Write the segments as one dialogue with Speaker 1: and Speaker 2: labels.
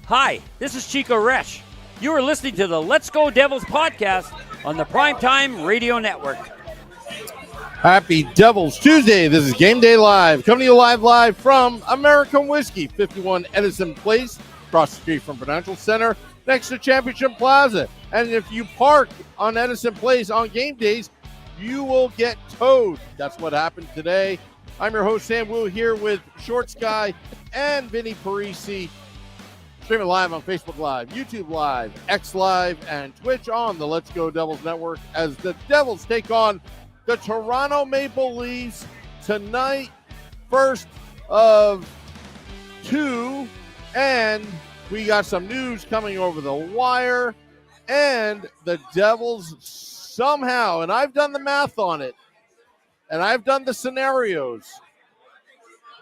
Speaker 1: Hi, this is Chico Resch. You are listening to the Let's Go Devils podcast on the Primetime Radio Network.
Speaker 2: Happy Devils Tuesday. This is Game Day Live, coming to you live from American Whiskey, 51 Edison Place, across the street from Prudential Center, next to Championship Plaza. And if you park on Edison Place on game days, you will get towed. That's what happened today. I'm your host, Sam Wu, here with Shorts Guy and Vinnie Parise. Streaming live on Facebook Live, YouTube Live, X Live, and Twitch on the Let's Go Devils Network as the Devils take on the Toronto Maple Leafs tonight. First of two, and we got some news coming over the wire, and the Devils somehow, and I've done the math on it, and I've done the scenarios,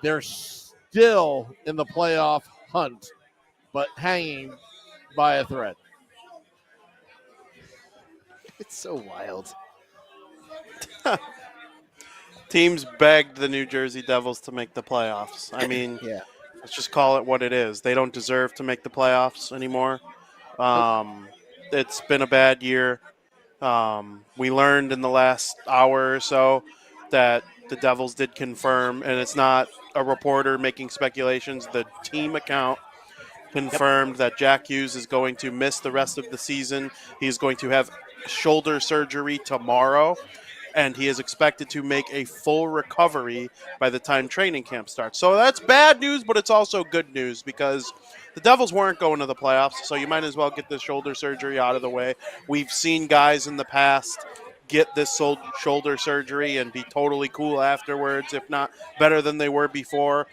Speaker 2: they're still in the playoff hunt, but hanging by a thread.
Speaker 3: It's so wild.
Speaker 4: Teams begged the New Jersey Devils to make the playoffs. I mean, let's just call it what it is. They don't deserve to make the playoffs anymore. It's been a bad year. We learned in the last hour or so that the Devils did confirm, and it's not a reporter making speculations. The team account confirmed that Jack Hughes is going to miss the rest of the season. He's going to have shoulder surgery tomorrow, and he is expected to make a full recovery by the time training camp starts. So that's bad news, but it's also good news because the Devils weren't going to the playoffs, so you might as well get this shoulder surgery out of the way. We've seen guys in the past get this shoulder surgery and be totally cool afterwards, if not better than they were before.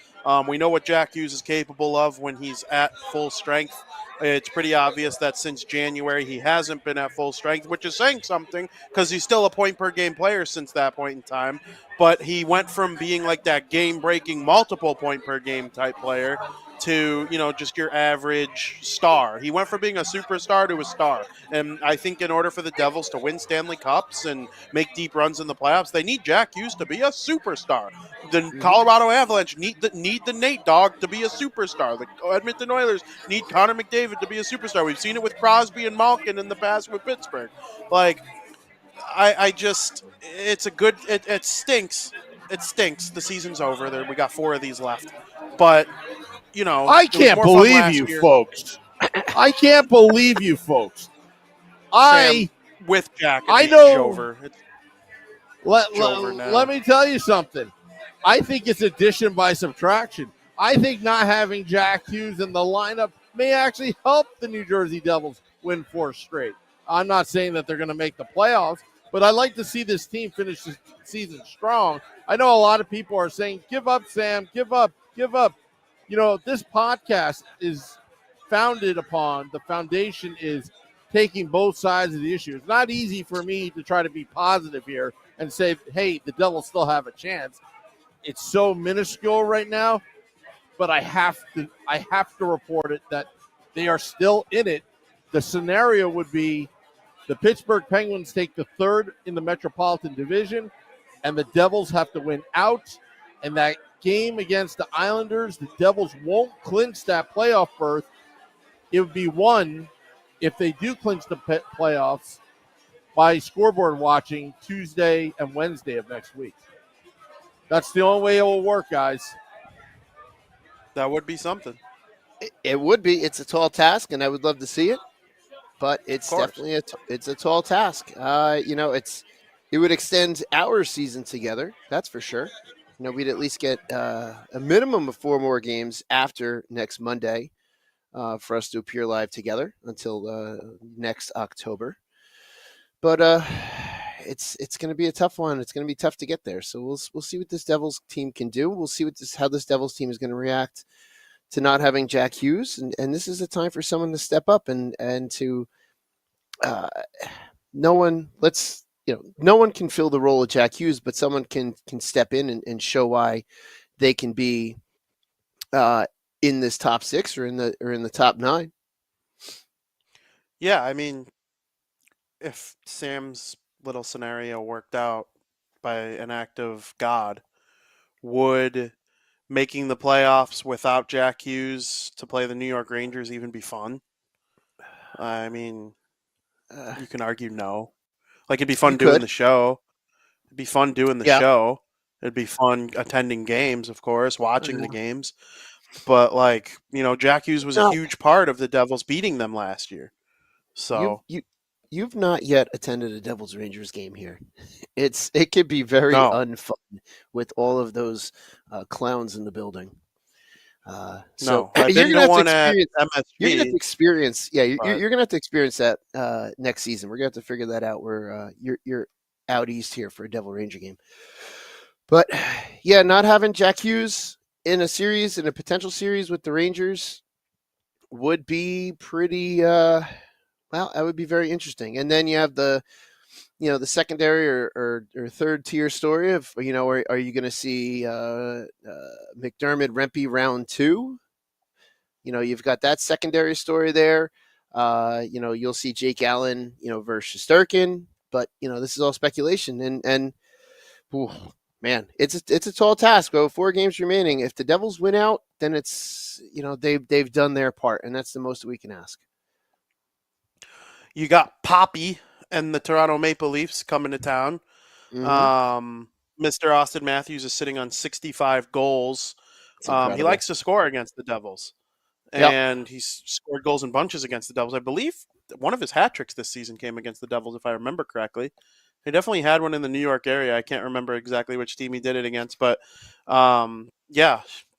Speaker 4: We know what Jack Hughes is capable of when he's at full strength. It's pretty obvious that since January he hasn't been at full strength, which is saying something because he's still a point-per-game player since that point in time. But he went from being like that game-breaking multiple point-per-game type player to, just your average star. He went from being a superstar to a star. And I think in order for the Devils to win Stanley Cups and make deep runs in the playoffs, they need Jack Hughes to be a superstar. The Colorado Avalanche need the Nate Dogg to be a superstar. The Edmonton Oilers need Connor McDavid to be a superstar. We've seen it with Crosby and Malkin in the past with Pittsburgh. It stinks. It stinks. The season's over. We got 4 of these left. But,
Speaker 2: I can't believe you folks. I can't believe you folks.
Speaker 4: Sam, with Jack,
Speaker 2: I know.
Speaker 4: Jover.
Speaker 2: Let me tell you something. I think it's addition by subtraction. I think not having Jack Hughes in the lineup may actually help the New Jersey Devils win 4 straight. I'm not saying that they're going to make the playoffs, but I'd like to see this team finish the season strong. I know a lot of people are saying, give up, Sam, give up, give up. This podcast is founded upon, the foundation is taking both sides of the issue. It's not easy for me to try to be positive here and say, hey, the Devils still have a chance. It's so minuscule right now, but I have to report it that they are still in it. The scenario would be the Pittsburgh Penguins take the 3rd in the Metropolitan Division, and the Devils have to win out. And that game against the Islanders, the Devils won't clinch that playoff berth. It would be won if they do clinch the playoffs by scoreboard watching Tuesday and Wednesday of next week. That's the only way it will work, guys.
Speaker 4: That would be something.
Speaker 3: It would be. It's a tall task, and I would love to see it. But it's definitely a tall task. It would extend our season together. That's for sure. We'd at least get a minimum of 4 more games after next Monday for us to appear live together until next October. But it's going to be a tough one. It's going to be tough to get there. So we'll see what this Devils team can do. We'll see how this Devils team is going to react to not having Jack Hughes. And this is a time for someone to step up and to no one can fill the role of Jack Hughes, but someone can step in and show why they can be in this top 6 or in the top 9.
Speaker 4: Yeah, I mean, if Sam's little scenario worked out by an act of God, would making the playoffs without Jack Hughes to play the New York Rangers even be fun? I mean, you can argue no. Like, it'd be fun doing the show. It'd be fun doing the show. It'd be fun attending games, of course, watching the games. But, like, Jack Hughes was a huge part of the Devils beating them last year. So
Speaker 3: you've not yet attended a Devils Rangers game here. It could be very unfun with all of those clowns in the building. So
Speaker 4: I've been to one at MSG.
Speaker 3: You're gonna have to experience. Yeah, you're gonna have to experience that next season. We're gonna have to figure that out. Where you're out east here for a Devil Ranger game. But yeah, not having Jack Hughes in a potential series with the Rangers would be pretty. Well, that would be very interesting. And then you have the secondary or third tier story of, are you going to see McDermott, Rempe round 2? You've got that secondary story there. You'll see Jake Allen, versus Shesterkin, but this is all speculation and ooh, man, it's a tall task. Bro. 4 games remaining. If the Devils win out, then it's, they've done their part, and that's the most we can ask.
Speaker 4: You got Poppy and the Toronto Maple Leafs coming to town.
Speaker 3: Mm-hmm.
Speaker 4: Mr. Austin Matthews is sitting on 65 goals. He likes to score against the Devils. And he's scored goals in bunches against the Devils. I believe one of his hat tricks this season came against the Devils, if I remember correctly. He definitely had one in the New York area. I can't remember exactly which team he did it against. But,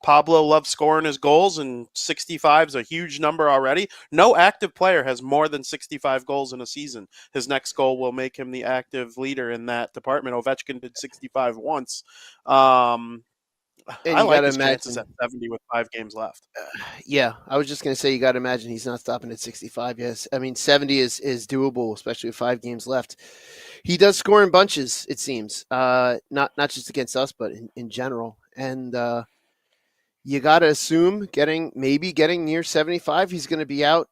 Speaker 4: Pablo loves scoring his goals, and 65 is a huge number already. No active player has more than 65 goals in a season. His next goal will make him the active leader in that department. Ovechkin did 65 once. I like his chances at 70 with 5 games left.
Speaker 3: I was just going to say, you got to imagine he's not stopping at 65. Yes, I mean 70 is doable, especially with 5 games left. He does score in bunches, it seems, not just against us, but in general. And you got to assume getting near 75, he's going to be out.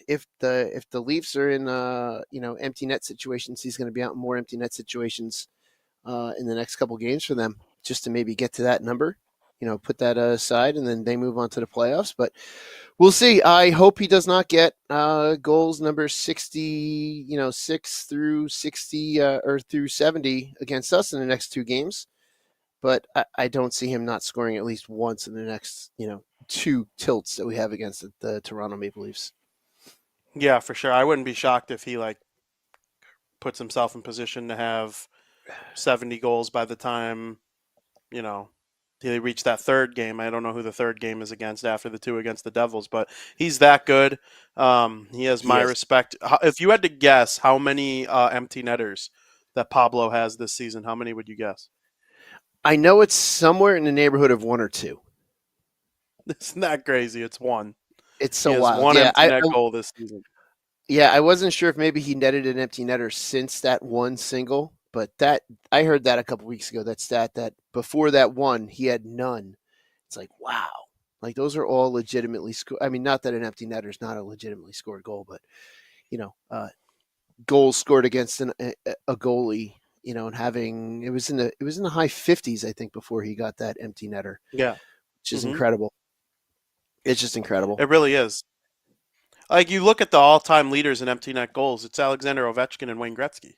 Speaker 3: If the Leafs are in empty net situations, he's going to be out in more empty net situations in the next couple games for them, just to maybe get to that number, put that aside, and then they move on to the playoffs. But we'll see. I hope he does not get goals number 60, 6 through 60 or through 70 against us in the next 2 games. But I don't see him not scoring at least once in the next, 2 tilts that we have against the Toronto Maple Leafs.
Speaker 4: Yeah, for sure. I wouldn't be shocked if he puts himself in position to have 70 goals by the time, they reach that third game. I don't know who the third game is against after the 2 against the Devils, but he's that good. He has my respect. If you had to guess how many empty netters that Pablo has this season, how many would you guess?
Speaker 3: I know it's somewhere in the neighborhood of 1 or 2.
Speaker 4: It's not crazy. It's 1.
Speaker 3: It's so wild.
Speaker 4: 1 empty net goal this season.
Speaker 3: Yeah, I wasn't sure if maybe he netted an empty netter since that 1 single, but that I heard that a couple weeks ago. That stat that before that 1 he had none. It's like, wow, like those are all legitimately scored. I mean, not that an empty netter is not a legitimately scored goal, but goals scored against a goalie. And having it was in the high 50s, I think, before he got that empty netter.
Speaker 4: Yeah,
Speaker 3: which is incredible. It's just incredible.
Speaker 4: It really is. Like, you look at the all-time leaders in empty net goals, it's Alexander Ovechkin and Wayne Gretzky,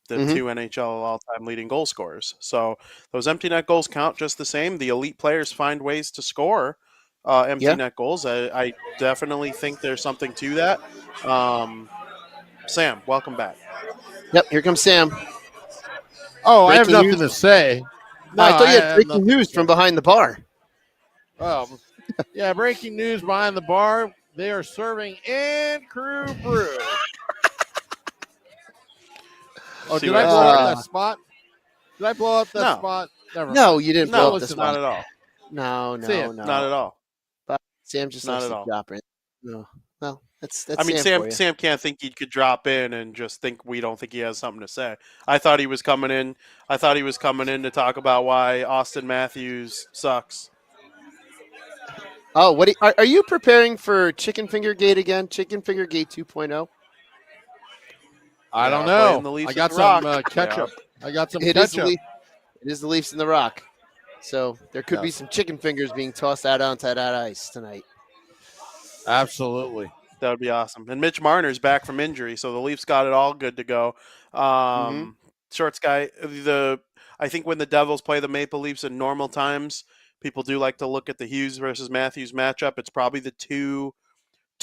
Speaker 4: the 2 NHL all-time leading goal scorers. So those empty net goals count just the same. The elite players find ways to score empty net goals. I definitely think there's something to that. Sam, welcome back.
Speaker 3: Yep, here comes Sam.
Speaker 2: Oh, I have nothing to say.
Speaker 3: No, I thought you had breaking news from behind the bar.
Speaker 2: Yeah, breaking news behind the bar. They are serving in Crew Brew. Did I blow up that spot? Did I blow up that spot? Never.
Speaker 3: No, you didn't blow up the
Speaker 4: Not
Speaker 3: spot.
Speaker 4: at all.
Speaker 3: No.
Speaker 4: Not at all.
Speaker 3: But Sam just
Speaker 4: not
Speaker 3: likes
Speaker 4: at
Speaker 3: to
Speaker 4: all.
Speaker 3: drop it. No. Well, that's
Speaker 4: I mean,
Speaker 3: Sam
Speaker 4: can't think he could drop in and just think we don't think he has something to say. I thought he was coming in. To talk about why Austin Matthews sucks.
Speaker 3: Oh, are you preparing for Chicken Finger Gate again? Chicken Finger Gate 2.0?
Speaker 2: I don't know. I got some ketchup. I got some ketchup.
Speaker 3: It is the Leafs in the Rock. So there could be some chicken fingers being tossed out onto that ice tonight.
Speaker 2: Absolutely.
Speaker 4: That would be awesome. And Mitch Marner's back from injury, so the Leafs got it all good to go. Shorts guy, I think when the Devils play the Maple Leafs in normal times, people do like to look at the Hughes versus Matthews matchup. It's probably the two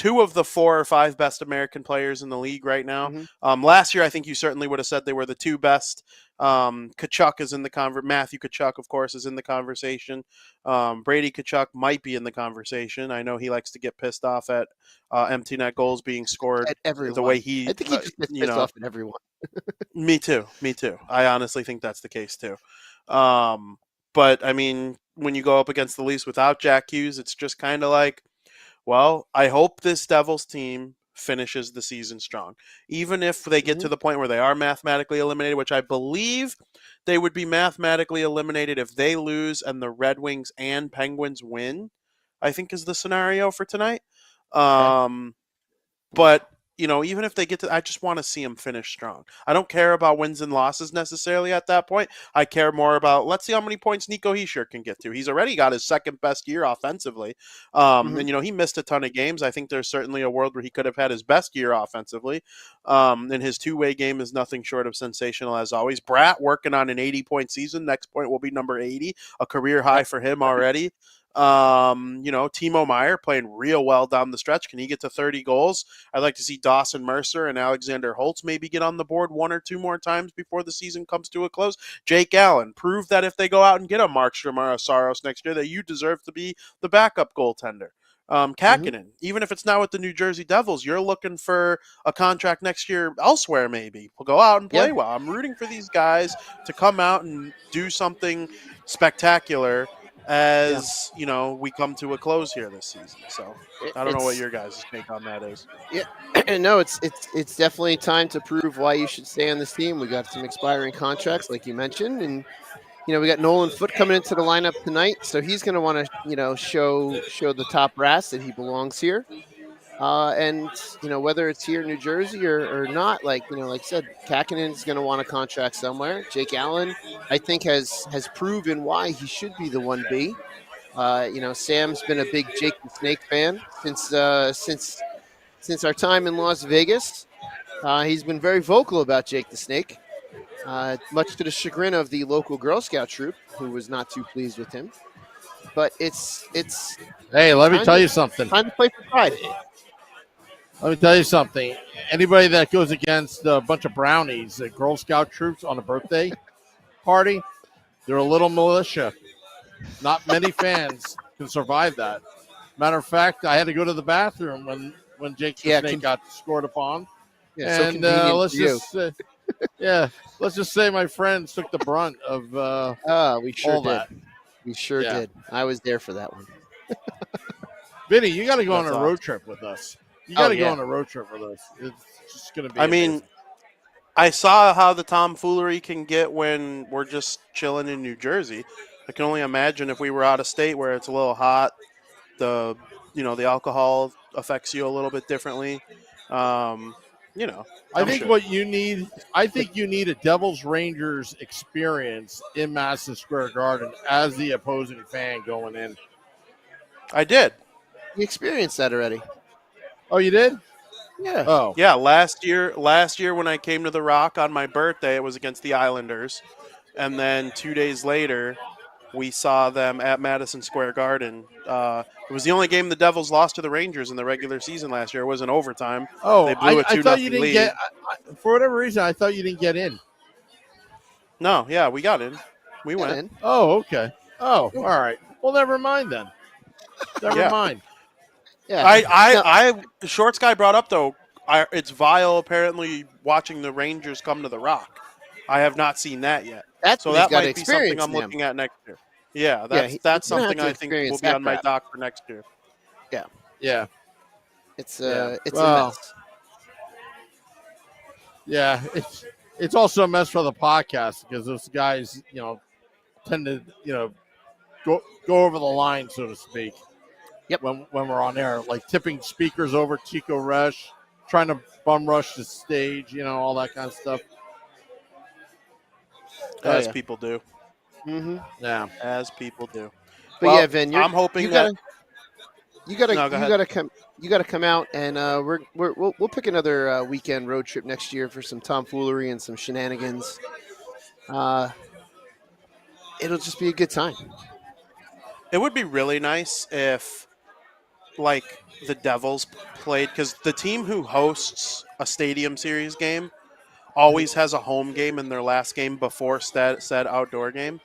Speaker 4: of the 4 or 5 best American players in the league right now. Last year, I think you certainly would have said they were the 2 best. Tkachuk is in the conversation. Matthew Tkachuk, of course, is in the conversation. Brady Tkachuk might be in the conversation. I know he likes to get pissed off at empty net goals being scored
Speaker 3: At everyone.
Speaker 4: the way he.
Speaker 3: I think he just gets pissed off at everyone.
Speaker 4: Me too. I honestly think that's the case too. But I mean, when you go up against the Leafs without Jack Hughes, it's just kind of like, well, I hope this Devils team finishes the season strong. Even if they get to the point where they are mathematically eliminated, which I believe they would be mathematically eliminated if they lose and the Red Wings and Penguins win, I think is the scenario for tonight. But, even if they get to, I just want to see them finish strong. I don't care about wins and losses necessarily at that point. I care more about, let's see how many points Nico Hischier can get to. He's already got his second best year offensively. And, he missed a ton of games. I think there's certainly a world where he could have had his best year offensively. And his two-way game is nothing short of sensational as always. Bratt working on an 80-point season. Next point will be number 80, a career high for him already. Timo Meyer playing real well down the stretch. Can he get to 30 goals? I'd like to see Dawson Mercer and Alexander Holtz maybe get on the board 1 or 2 more times before the season comes to a close. Jake Allen, prove that if they go out and get a Markstrom or a Saros next year, that you deserve to be the backup goaltender. Kakinen, even if it's not with the New Jersey Devils, you're looking for a contract next year elsewhere maybe. We'll go out and play well. I'm rooting for these guys to come out and do something spectacular as we come to a close here this season. So I don't know what your guys' take on that is.
Speaker 3: Yeah, no, it's definitely time to prove why you should stay on this team. We got some expiring contracts, like you mentioned, and we got Nolan Foote coming into the lineup tonight, so he's going to want to show the top brass that he belongs here. And whether it's here in New Jersey or not, like I said, Kakinen is going to want a contract somewhere. Jake Allen, I think, has proven why he should be the 1B. Sam's been a big Jake the Snake fan since our time in Las Vegas. He's been very vocal about Jake the Snake, much to the chagrin of the local Girl Scout troop, who was not too pleased with him. But it's.
Speaker 2: Hey, let me tell you something.
Speaker 3: Time to play for pride.
Speaker 2: Let me tell you something. Anybody that goes against a bunch of brownies at Girl Scout troops on a birthday party, they're a little militia. Not many fans can survive that. Matter of fact, I had to go to the bathroom when Jake the Snake got scored upon.
Speaker 3: Yeah,
Speaker 2: and let's just say my friends took the brunt of
Speaker 3: we sure
Speaker 2: all
Speaker 3: did.
Speaker 2: that.
Speaker 3: We sure did. I was there for that one.
Speaker 2: Vinny, you got to go on a road trip with us. You got to go on a road trip with us. It's just going to be amazing.
Speaker 4: I saw how the tomfoolery can get when we're just chilling in New Jersey. I can only imagine if we were out of state where it's a little hot, the alcohol affects you a little bit differently. I think you need a Devils Rangers experience in Madison Square Garden as the opposing fan going in. I did.
Speaker 3: You experienced that already.
Speaker 2: Oh, you did?
Speaker 3: Yeah.
Speaker 2: Oh.
Speaker 4: Yeah, last year when I came to the Rock on my birthday, it was against the Islanders. And then 2 days later, we saw them at Madison Square Garden. It was the only game the Devils lost to the Rangers in the regular season last year. It was in overtime.
Speaker 2: Oh,
Speaker 4: they blew
Speaker 2: I thought you didn't
Speaker 4: lead.
Speaker 2: For whatever reason, I thought you didn't get in.
Speaker 4: No, yeah, we got in. We went in.
Speaker 2: Oh, okay. Oh, all right. Well, never mind then. Never mind.
Speaker 4: Yeah. Shorts guy brought up though. It's vile apparently watching the Rangers come to the Rock. I have not seen that yet.
Speaker 3: That
Speaker 4: might be something I'm looking at next year. Yeah, that's something I think will be on my dock for next year.
Speaker 3: Yeah.
Speaker 2: Yeah.
Speaker 3: It's a mess.
Speaker 2: Yeah, it's also a mess for the podcast because those guys, tend to, go over the line, so to speak.
Speaker 3: Yep.
Speaker 2: When we're on air, like tipping speakers over Chico Resch, trying to bum rush the stage, all that kind of stuff.
Speaker 4: As people do.
Speaker 3: Mm-hmm.
Speaker 2: Yeah.
Speaker 4: as people do.
Speaker 3: But
Speaker 4: Well,
Speaker 3: yeah, Vin,
Speaker 4: I'm hoping
Speaker 3: you
Speaker 4: that.
Speaker 3: gotta you gotta
Speaker 4: No, go
Speaker 3: you
Speaker 4: ahead.
Speaker 3: gotta come you gotta come out, and we'll pick another weekend road trip next year for some tomfoolery and some shenanigans. Uh, it'll just be a good time.
Speaker 4: It would be really nice if, like, the Devils played, because the team who hosts a Stadium Series game always has a home game in their last game before said outdoor game.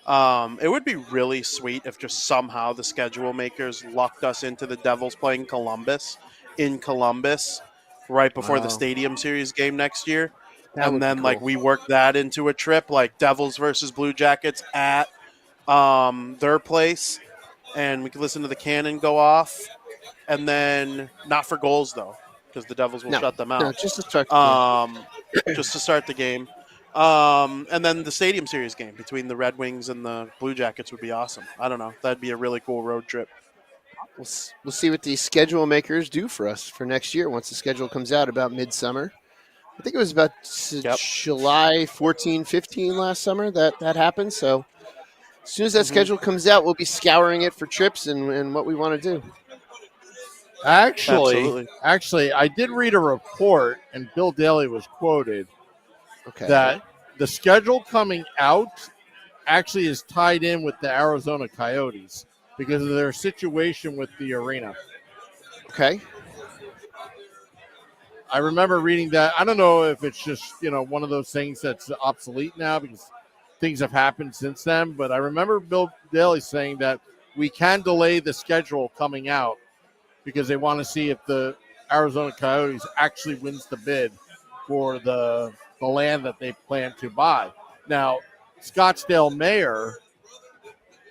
Speaker 4: It would be really sweet if just somehow the schedule makers lucked us into the Devils playing Columbus in Columbus right before the
Speaker 3: Wow,
Speaker 4: Stadium Series game next year.
Speaker 3: that
Speaker 4: And
Speaker 3: would be
Speaker 4: then, like,
Speaker 3: cool.
Speaker 4: we work that into a trip, like Devils versus Blue Jackets at their place, and we could listen to the cannon go off, and then not for goals though, because the Devils will
Speaker 3: No,
Speaker 4: shut them
Speaker 3: no,
Speaker 4: out.
Speaker 3: just to start the game.
Speaker 4: Just to start the game, and then the Stadium Series game between the Red Wings and the Blue Jackets would be awesome. I don't know, that'd be a really cool road trip.
Speaker 3: We'll see what these schedule makers do for us for next year once the schedule comes out about midsummer. I think it was about
Speaker 4: Yep.
Speaker 3: July 14, 15 last summer that happened. So as soon as that
Speaker 4: Mhm.
Speaker 3: schedule comes out, we'll be scouring it for trips and what we want to do.
Speaker 2: Actually,
Speaker 4: Absolutely.
Speaker 2: I did read a report, and Bill Daly was quoted
Speaker 3: Okay.
Speaker 2: that the schedule coming out actually is tied in with the Arizona Coyotes because of their situation with the arena.
Speaker 3: Okay.
Speaker 2: I remember reading that. I don't know if it's just, one of those things that's obsolete now because things have happened since then, but I remember Bill Daly saying that we can delay the schedule coming out because they want to see if the Arizona Coyotes actually wins the bid for the land that they plan to buy. Now, Scottsdale Mayor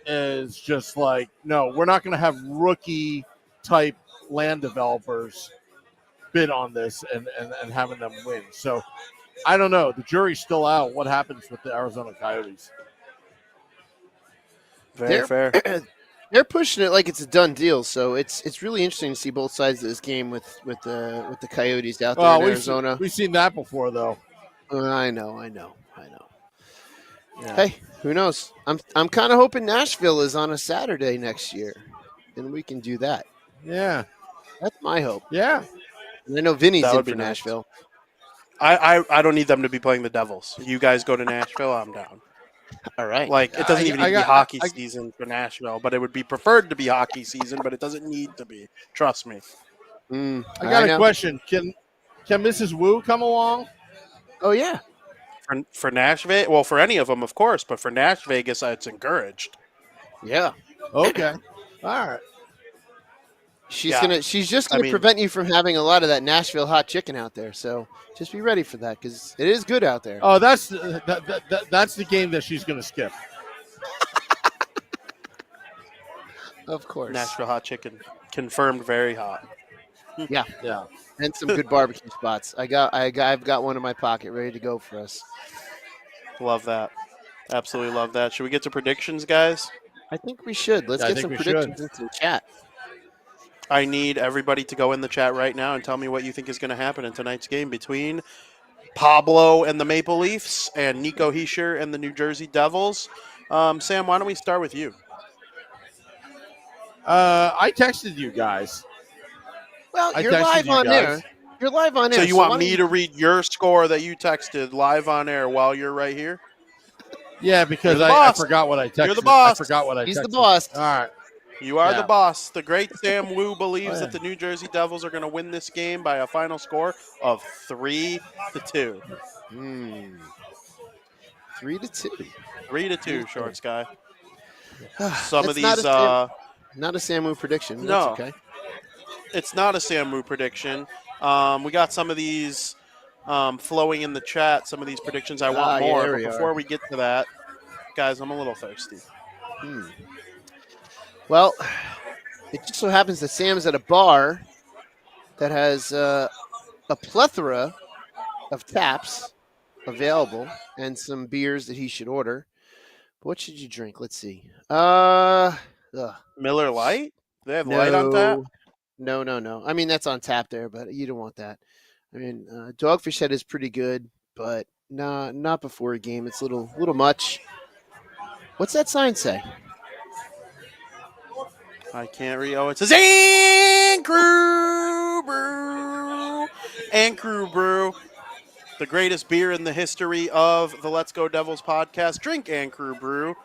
Speaker 2: is just like, no, we're not going to have rookie type land developers bid on this and having them win. So I don't know. The jury's still out. What happens with the Arizona Coyotes?
Speaker 4: Very
Speaker 3: They're
Speaker 4: fair.
Speaker 3: they're pushing it like it's a done deal. So it's really interesting to see both sides of this game with the Coyotes out there
Speaker 2: Well,
Speaker 3: in Arizona.
Speaker 2: we've seen that before, though.
Speaker 3: I know.
Speaker 2: Yeah.
Speaker 3: Hey, who knows? I'm kind of hoping Nashville is on a Saturday next year, and we can do that.
Speaker 2: Yeah.
Speaker 3: That's my hope.
Speaker 2: Yeah.
Speaker 3: And I know Vinny's
Speaker 4: That
Speaker 3: in
Speaker 4: would be
Speaker 3: for
Speaker 4: nice.
Speaker 3: Nashville.
Speaker 4: I don't need them to be playing the Devils. You guys go to Nashville, I'm down.
Speaker 3: All right.
Speaker 4: Like, it doesn't even need to be
Speaker 2: got
Speaker 4: hockey season for Nashville, but it would be preferred to be hockey season, but it doesn't need to be. Trust me.
Speaker 2: I got a
Speaker 3: know.
Speaker 2: question. Can Mrs. Wu come along?
Speaker 3: Oh yeah.
Speaker 4: For Nashville, well, for any of them, of course, but for Nash Vegas, it's encouraged.
Speaker 3: Yeah.
Speaker 2: Okay. All right.
Speaker 3: She's just gonna
Speaker 4: I mean-
Speaker 3: prevent you from having a lot of that Nashville hot chicken out there. So just be ready for that because it is good out there.
Speaker 2: Oh, that's the game that she's going to skip.
Speaker 3: Of course.
Speaker 4: Nashville hot chicken, confirmed very hot.
Speaker 3: Yeah.
Speaker 2: Yeah.
Speaker 3: And some good barbecue spots. I've got one in my pocket ready to go for us.
Speaker 4: Love that. Absolutely love that. Should we get to predictions, guys?
Speaker 3: I think we should. Let's
Speaker 2: Yeah, I
Speaker 3: get
Speaker 2: think
Speaker 3: some
Speaker 2: we
Speaker 3: predictions into the chat.
Speaker 4: I need everybody to go in the chat right now and tell me what you think is going to happen in tonight's game between Pablo and the Maple Leafs and Nico Hischier and the New Jersey Devils. Sam, why don't we start with you?
Speaker 2: I texted you guys.
Speaker 3: Well,
Speaker 2: I
Speaker 3: you're
Speaker 2: texted
Speaker 3: live
Speaker 2: you
Speaker 3: on
Speaker 2: guys.
Speaker 3: air. You're live on air.
Speaker 4: So you
Speaker 3: why
Speaker 4: want
Speaker 3: don't
Speaker 4: me to read your score that you texted live on air while you're right here?
Speaker 2: Yeah, because
Speaker 4: You're the
Speaker 2: I
Speaker 4: boss.
Speaker 2: forgot what I texted.
Speaker 4: You're the boss.
Speaker 2: I forgot what I texted.
Speaker 3: He's the boss.
Speaker 2: All right.
Speaker 4: You are
Speaker 2: Yeah.
Speaker 4: the boss. The great Sam Wu believes
Speaker 2: Oh, yeah.
Speaker 4: that the New Jersey Devils are going to win this game by a final score of 3-2.
Speaker 3: 3-2.
Speaker 4: 3-2, Shorts guy.
Speaker 3: Some
Speaker 4: of these,
Speaker 3: not a Samu prediction. That's
Speaker 4: No.
Speaker 3: okay.
Speaker 4: It's not a Sam Wu prediction. We got some of these flowing in the chat, some of these predictions. I want
Speaker 3: yeah,
Speaker 4: more.
Speaker 3: there
Speaker 4: But
Speaker 3: we
Speaker 4: before
Speaker 3: are.
Speaker 4: we get to that, guys, I'm a little thirsty.
Speaker 3: Well, it just so happens that Sam's at a bar that has a plethora of taps available and some beers that he should order. But what should you drink? Let's see.
Speaker 4: Miller Lite? Do they have light on tap?
Speaker 3: No. I mean, that's on tap there, but you don't want that. I mean, Dogfish Head is pretty good, but not before a game. It's a little much. What's that sign say?
Speaker 4: I can't read. Oh, it says and Crew Brew. And Crew Brew. The greatest beer in the history of the Let's Go Devils podcast. Drink and Crew Brew.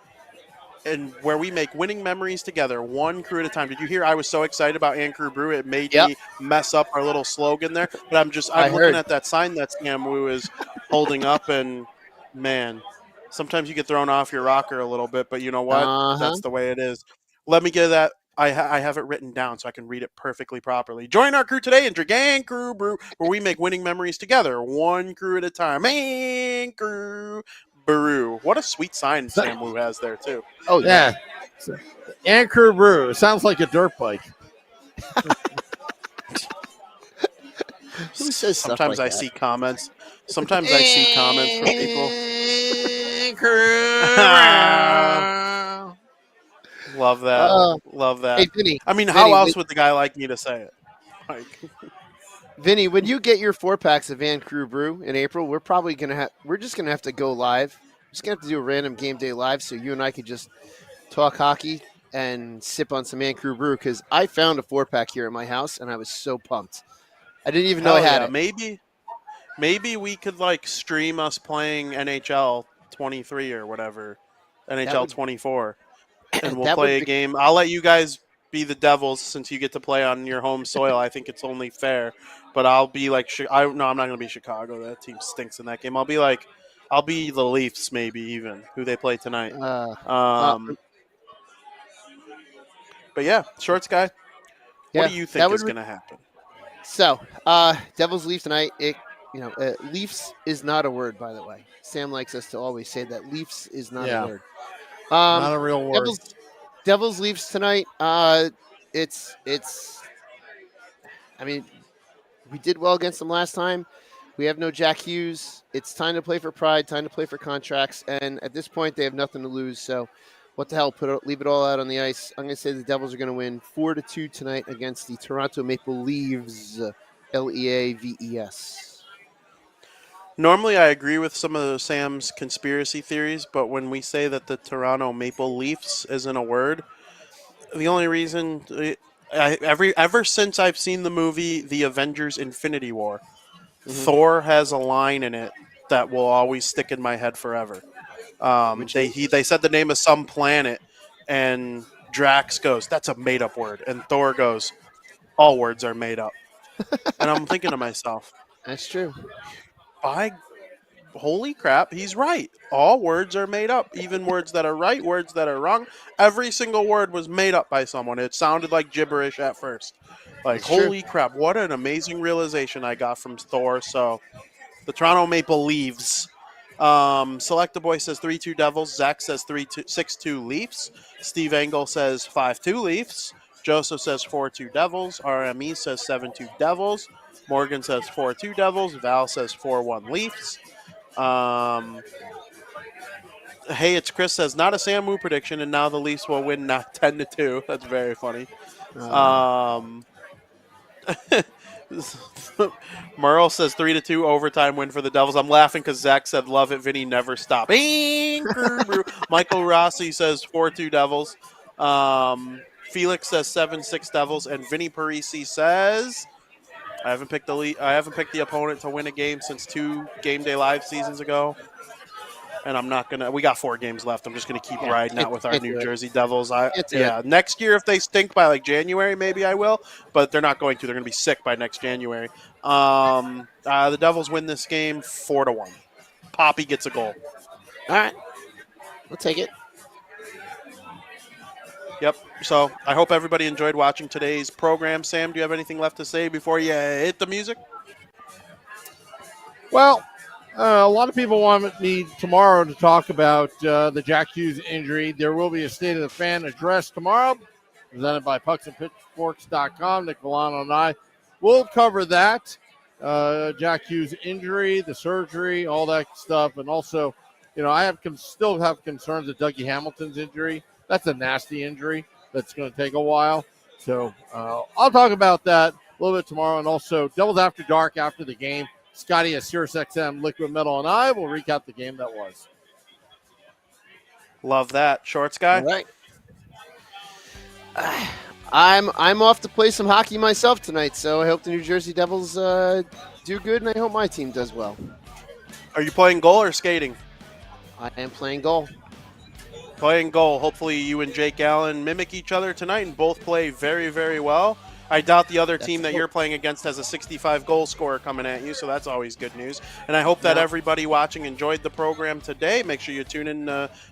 Speaker 4: And where we make winning memories together, one crew at a time. Did you hear? I was so excited about and Crew Brew, it made
Speaker 3: Yep.
Speaker 4: me mess up our little slogan there. But I'm
Speaker 3: I
Speaker 4: looking
Speaker 3: heard.
Speaker 4: at that sign that Sam Wu is holding up, and man, sometimes you get thrown off your rocker a little bit. But you know what? That's the way it is. Let me get that. I have it written down so I can read it perfectly properly. Join our crew today and drink and Crew Brew, where we make winning memories together, one crew at a time. And Crew Brew. What a sweet sign Sam Wu has there too.
Speaker 3: Oh yeah.
Speaker 2: Anchor Brew. Sounds like a dirt bike.
Speaker 3: Who says stuff
Speaker 4: Sometimes
Speaker 3: like
Speaker 4: I
Speaker 3: that?
Speaker 4: see comments. Sometimes I see comments from people. Love that. Love that.
Speaker 3: Hey, Vinny.
Speaker 4: I mean, how else would the guy like me to say it? Like,
Speaker 3: Vinny, when you get your 4-packs of Van Crew Brew in April, we're just gonna have to go live. We're just gonna have to do a random game day live so you and I could just talk hockey and sip on some Van Crew Brew, because I found a 4-pack here at my house and I was so pumped. I didn't even know I had it.
Speaker 4: Maybe we could like stream us playing NHL 23 or whatever, NHL 24, and we'll play a game. I'll let you guys be the Devils since you get to play on your home soil. I think it's only fair. But I'll be like, I'm not going to be Chicago. That team stinks in that game. I'll be the Leafs, maybe even who they play tonight. But yeah, Shorts guy. What do you think is going to happen?
Speaker 3: So, Devils Leafs tonight. Leafs is not a word, by the way. Sam likes us to always say that Leafs is not a word.
Speaker 2: Not a real word.
Speaker 3: Devils Leafs tonight. It's. I mean, we did well against them last time. We have no Jack Hughes. It's time to play for pride. Time to play for contracts. And at this point, they have nothing to lose. So, what the hell? Leave it all out on the ice. I'm going to say the Devils are going to win 4-2 tonight against the Toronto Maple Leafs. Leaves.
Speaker 4: Normally, I agree with some of Sam's conspiracy theories, but when we say that the Toronto Maple Leafs isn't a word, the only reason ever since I've seen the movie The Avengers: Infinity War, Thor has a line in it that will always stick in my head forever. They said the name of some planet, and Drax goes, "That's a made up word," and Thor goes, "All words are made up." And I'm thinking to myself,
Speaker 3: that's true.
Speaker 4: Holy crap, he's right. All words are made up, even words that are right, words that are wrong. Every single word was made up by someone. It sounded like gibberish at first. Like, holy crap, what an amazing realization I got from Thor. So, the Toronto Maple Leafs. Select the Boy says 3-2 Devils. Zach says 6-2 Leafs. Steve Engel says 5-2 Leafs. Joseph says 4-2 Devils. RME says 7-2 Devils. Morgan says 4-2 Devils. Val says 4-1 Leafs. Hey, it's Chris says not a Sam Wu prediction, and now the Leafs will win 10-2. That's very funny. Merle says 3-2 overtime win for the Devils. I'm laughing because Zach said love it, Vinny never stop. Michael Rossi says 4-2 Devils. Felix says 7-6 Devils, and Vinnie Parise says I haven't picked the opponent to win a game since 2 game day live seasons ago. And I'm not gonna. We got 4 games left. I'm just gonna keep riding out with our New Jersey Devils. Next year if they stink by like January, maybe I will. But they're not going to. They're gonna be sick by next January. The Devils win this game 4-1. Poppy gets a goal.
Speaker 3: All right, we'll take it.
Speaker 4: Yep. So I hope everybody enjoyed watching today's program. Sam, do you have anything left to say before you hit the music?
Speaker 2: Well, a lot of people want me tomorrow to talk about the Jack Hughes injury. There will be a State of the Fan address tomorrow, presented by pucksandpitchforks.com. Nick Villano and I will cover that. Jack Hughes injury, the surgery, all that stuff. And also, I still have concerns with Dougie Hamilton's injury. That's a nasty injury that's going to take a while. So I'll talk about that a little bit tomorrow. And also, Devils After Dark after the game. Scotty at SiriusXM Liquid Metal and I will recap the game that was.
Speaker 4: Love that. Shorts guy?
Speaker 3: All right. I'm off to play some hockey myself tonight, so I hope the New Jersey Devils do good, and I hope my team does well.
Speaker 4: Are you playing goal or skating?
Speaker 3: I am playing goal.
Speaker 4: Playing goal. Hopefully you and Jake Allen mimic each other tonight and both play very, very well. I doubt the other team that you're playing against has a 65 goal scorer coming at you, so that's always good news. And I hope that everybody watching enjoyed the program today. Make sure you tune in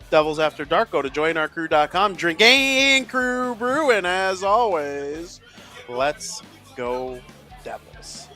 Speaker 4: Devils After Dark. Go to joinourcrew.com. Drinking Crew Brew. And as always, let's go Devils.